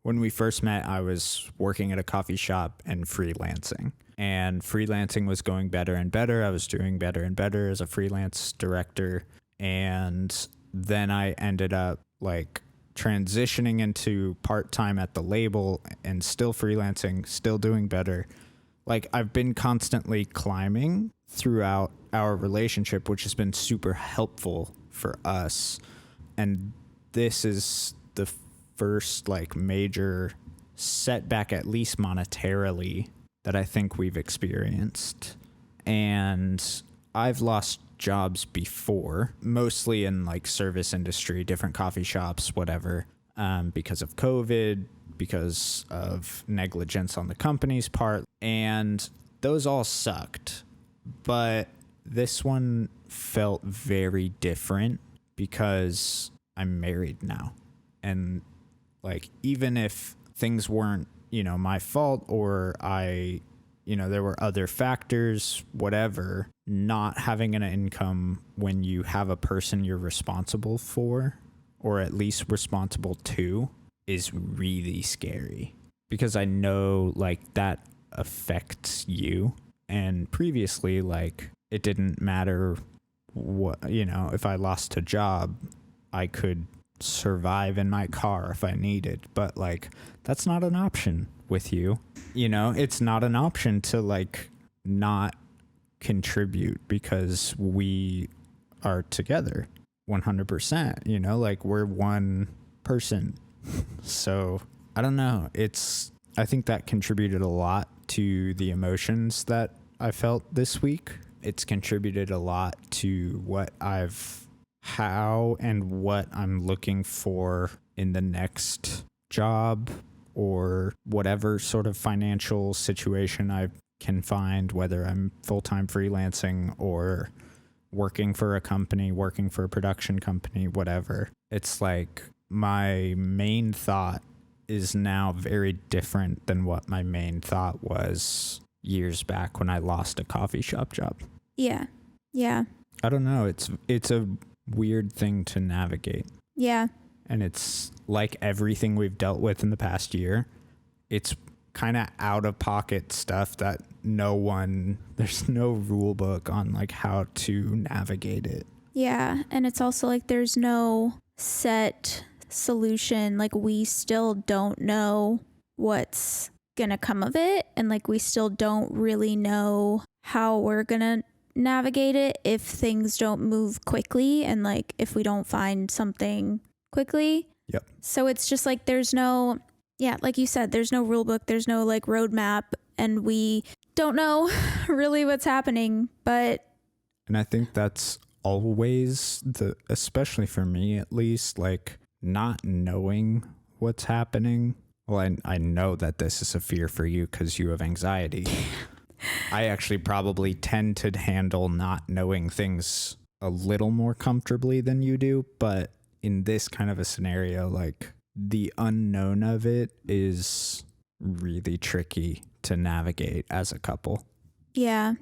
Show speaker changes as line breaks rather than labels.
When we first met, I was working at a coffee shop and freelancing. And freelancing was going better and better. I was doing better and better as a freelance director. And then I ended up like transitioning into part-time at the label and still freelancing, still doing better. Like I've been constantly climbing throughout our relationship, which has been super helpful for us. And this is the first like major setback, at least monetarily, that I think we've experienced. And I've lost jobs before, mostly in like service industry, different coffee shops, whatever, because of COVID, because of negligence on the company's part. And those all sucked. But this one felt very different because I'm married now. And like, even if things weren't, my fault or there were other factors, whatever, not having an income when you have a person you're responsible for, or at least responsible to, is really scary. Because I know like that affects you. And previously, like, it didn't matter what, if I lost a job, I could survive in my car if I needed. But like, that's not an option with you. It's not an option to like not contribute because we are together 100%, like we're one person. So I don't know. I think that contributed a lot to the emotions that I felt this week. It's contributed a lot to how and what I'm looking for in the next job or whatever sort of financial situation I can find, whether I'm full-time freelancing or working for a company, working for a production company, whatever. It's like my main thought is now very different than what my main thought was years back when I lost a coffee shop job.
Yeah. Yeah.
I don't know. It's a weird thing to navigate.
Yeah.
And it's like everything we've dealt with in the past year. It's kind of out of pocket stuff that there's no rule book on like how to navigate it.
Yeah. And it's also like there's no set solution. Like we still don't know what's gonna come of it, and like we still don't really know how we're gonna navigate it if things don't move quickly and like if we don't find something quickly.
Yep.
So it's just like there's no, like you said, there's no rule book, there's no like roadmap, and we don't know really what's happening. And
I think that's always especially for me at least, like not knowing what's happening. Well, I know that this is a fear for you because you have anxiety. I actually probably tend to handle not knowing things a little more comfortably than you do. But in this kind of a scenario, like the unknown of it is really tricky to navigate as a couple.
Yeah.